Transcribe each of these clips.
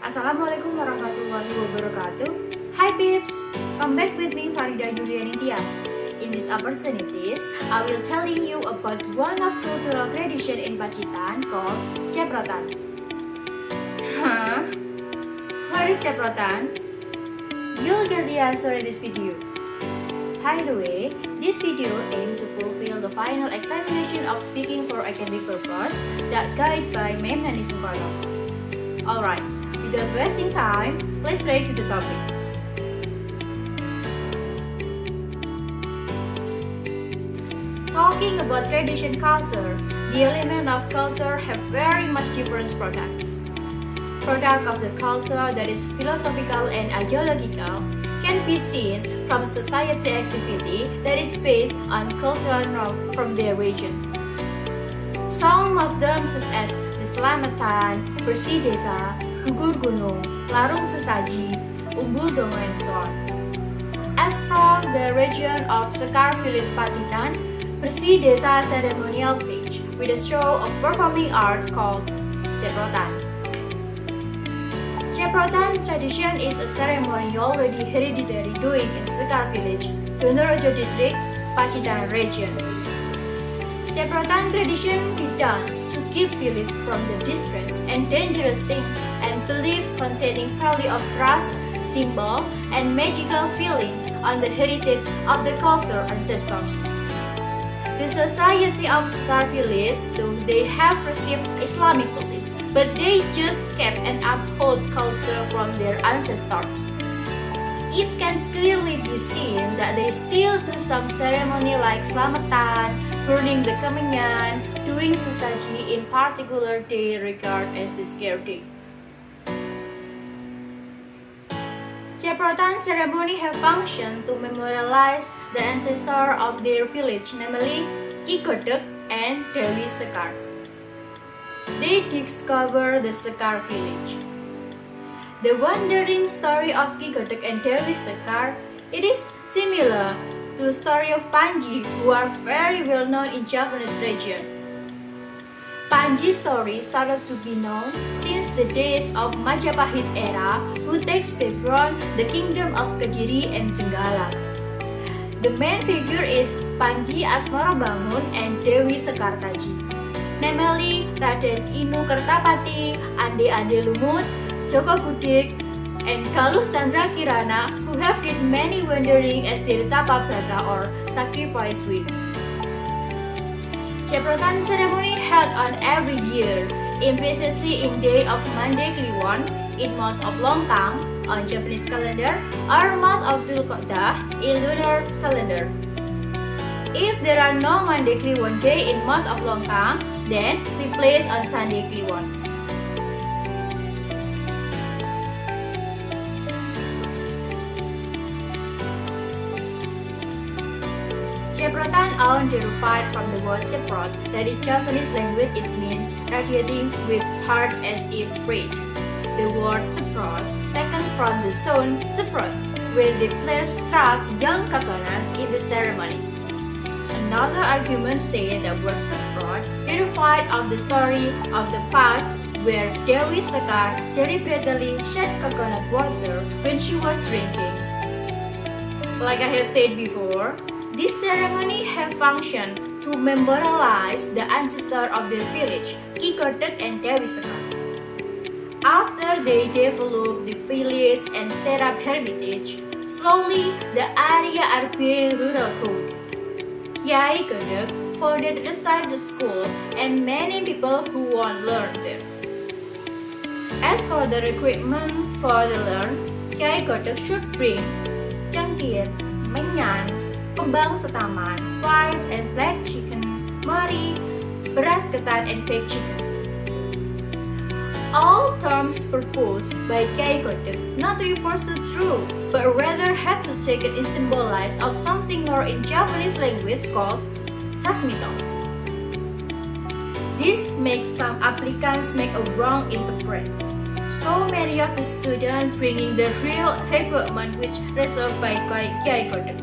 Assalamualaikum warahmatullahi wabarakatuh. Hi peeps, come back with me Farida Yulianing Tyas. In these opportunities, I will telling you about one of cultural tradition in Pacitan called Ceprotan. Huh? What is Ceprotan? You'll get the answer in this video. By the way, this video aims to fulfill the final examination of speaking for academic purpose that guided by Mem Nani Sungkarno. Alright, without wasting time, let's straight to the topic. Talking about tradition culture, the element of culture have very much different product. Product of the culture that is philosophical and ideological can be seen from society activity that is based on cultural norms from their region. Some of them such as the Selamatan, Bersih Desa, Gugur Gunung, Larung Sesaji, Umbul Dongo and so on. As from the region of Sekar Village Pacitan, Bersih Desa ceremonial page with a show of performing art called Ceprotan. Ceprotan tradition is a ceremony already hereditary doing in Sekar Village, Donorojo District, Pacitan region. Ceprotan tradition be done to keep village from the distress and dangerous things and belief containing value of trust, symbol, and magical feelings on the heritage of the culture ancestors. The society of Sekar Village, though they have received Islamic belief, but they just kept and uphold culture from their ancestors. It can clearly be seen that they still do some ceremony like Selamatan, burning the kemenyan, doing sesaji in particular they regard as the scare day. Ceprotan ceremony have functioned to memorialize the ancestor of their village, namely Ki Godek and Dewi Sekar. They discover the Sekar village. The wandering story of Ki Godek and Dewi Sekar, it is similar to the story of Panji, who are very well known in Japanese region. Panji's story started to be known since the days of Majapahit era, who takes background the kingdom of Kediri and Jenggala. The main figure is Panji Asmarabangun and Dewi Sekartaji, namely Raden Inu Kertapati, Ande Ande Lumut, Joko Budik, and Galuh Chandra Kirana, who have did many wandering as their tapabrata or sacrifice week. Ceprotan ceremony held on every year, precisely in day of Mande Kliwon, in month of Longkang on Japanese calendar, or month of Tulungagung in lunar calendar. If there are no Mande Kliwon day in month of Longkang, then replace on Sunday Kliwon. Ceprotan are derived from the word Ceprot, that is Japanese language. It means radiating with heart as if sprayed. The word Ceprot taken from the song Ceprot, where the players struck young coconuts in the ceremony. Another argument says the word Ceprot derived of the story of the past where Dewi Sekar deliberately shed coconut water when she was drinking. Like I have said before, this ceremony have functioned to memorialize the ancestor of their village, Ki Godek and Dewi Sekar. After they developed the village and set up heritage, slowly the area are being rural code. Kiai Godek founded aside the school and many people who want learn there. As for the equipment for the learn, Kiai Godek should bring cengkir, menyan, kembang setaman, white and black chicken, mari, beras ketan and baked chicken. All terms proposed by Kiai Godek not refers to true, but rather have to take it in symbolize of something more in Japanese language called sasmito. This makes some applicants make a wrong interpret. So many of the students bringing the real equipment which reserved by Kiai Godek.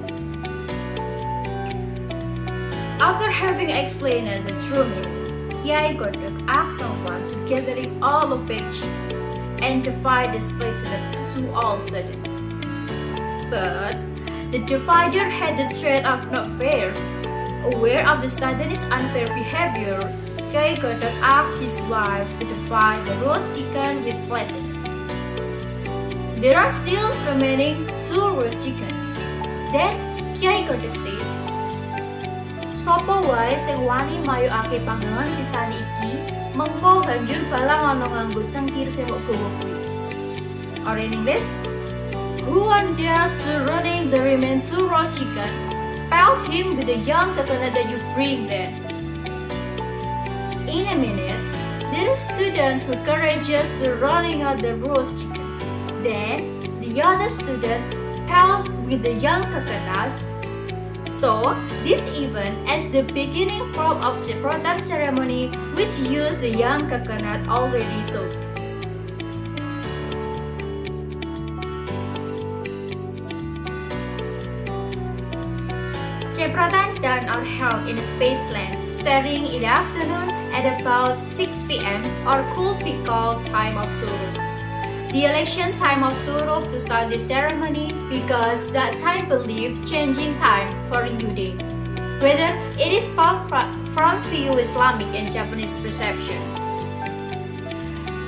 After having explained the true meaning, Kiai Godek asked someone to gathering all of baked chicken. and divide the split to all students. But the divider had the trait of not fair. Aware of the student's unfair behavior, Kiai Godok asked his wife to divide the roast chicken with flesh. There are still remaining 2 roast chicken. Then Kiai Godok said, "Sopo wae sing wani mayukake panggangan sisane iki, mengko banjur balang ana nganggo cengkir sing mbok gawa kuwi." Or in English, "Who one dare to running the remaining 2 roast chicken? Pelt him with the young coconut that you bring then." In a minute, there is a student who courageous to running out the roast chicken. Then the other student pelt with the young coconuts. So this event is the beginning form of Ceprotan ceremony, which used the young coconut already soaked. Ceprotan done are held in a spaceland, starting in the afternoon at about 6 p.m. or could be called time of Surup. The election time of Surup to start the ceremony because that time believed changing time for a new day, whether it is from view Islamic and Japanese perception.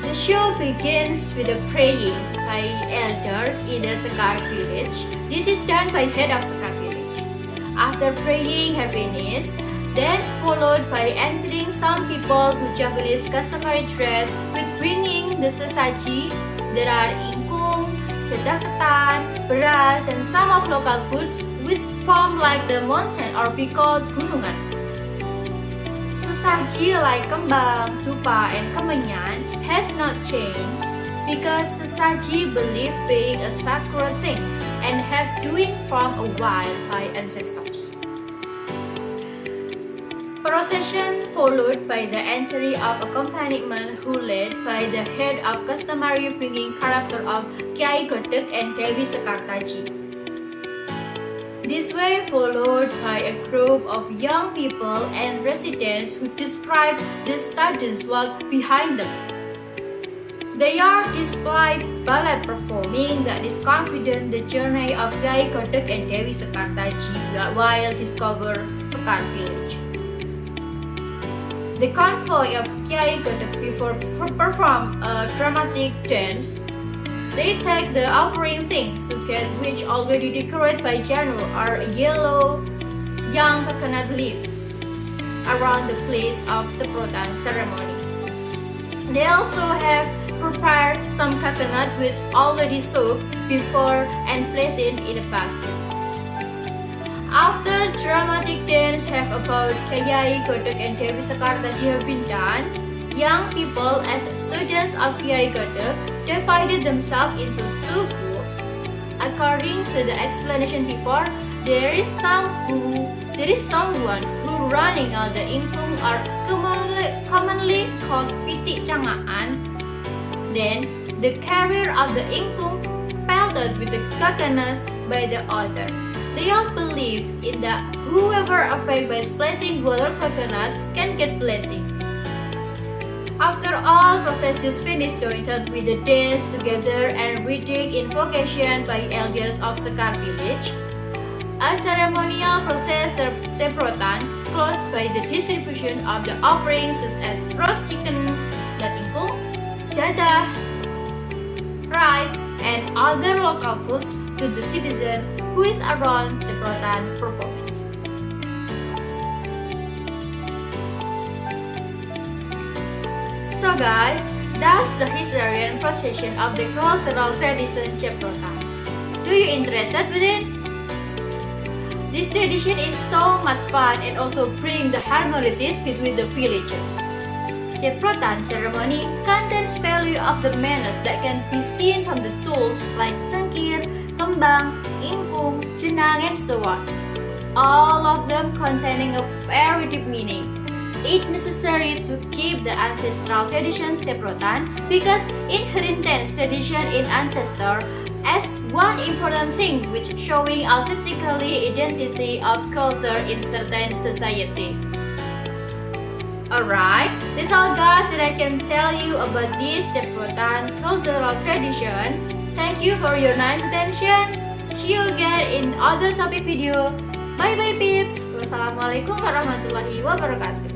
The show begins with a praying by elders in the Sekar village. This is done by head of Sekar village. After praying have finished, then followed by entering some people to Japanese customary dress with bringing the sesaji. There are ingkung, cedaketan, beras, and some of local foods which form like the mountain or be called gunungan. Sesaji like kembang, dupa, and kemenyan has not changed because sesaji believe being a sacred things and have doing from a while by ancestors. Procession followed by the entry of accompaniment who led by the head of customary bringing character of Kiai Godok and Dewi Sekartaji. This way followed by a group of young people and residents who describe the students' work behind them. They are displayed ballet performing that is confident the journey of Kiai Godok and Dewi Sekartaji while discover Sekar village. The convoy of Kiai Godok before perform a dramatic dance. They take the offering things to get which already decorated by general are a yellow young coconut leaf around the place of Ceprotan ceremony. They also have prepared some coconut which already soaked before and placed it in a basket. After dramatic dance have about Kiai Godok and Dewi Sekartaji have been done, young people as students of Kiai Godok divided themselves into 2 groups. According to the explanation before, there is someone who running out the ingkung are commonly called pitik cangaan. Then the carrier of the ingkung pelted with the coconuts by the other. They all believe in that whoever affected by splashing water coconut can get blessing. After all processions finished joined with the dance together and reading invocation by elders of Sekar village, a ceremonial process Ceprotan closed by the distribution of the offerings such as roast chicken, ingkung, jadah, rice, and other local foods to the citizen who is around Ceprotan performance. So guys, that's the history and procession of the cultural tradition Ceprotan. Do you interested with it? This tradition is so much fun and also bring the harmonies between the villagers. Ceprotan ceremony contains value of the manners that can be seen from the tools like cengkir, kembang, ingkung, jenang, and so on. All of them containing a very deep meaning. It's necessary to keep the ancestral tradition Ceprotan because inheritance tradition in ancestor as one important thing which showing authentically identity of culture in certain society. Alright, that's all guys that I can tell you about this Ceprotan cultural tradition. Thank you for your nice attention. See you again in other topic video. Bye bye peeps. Wassalamualaikum warahmatullahi wabarakatuh.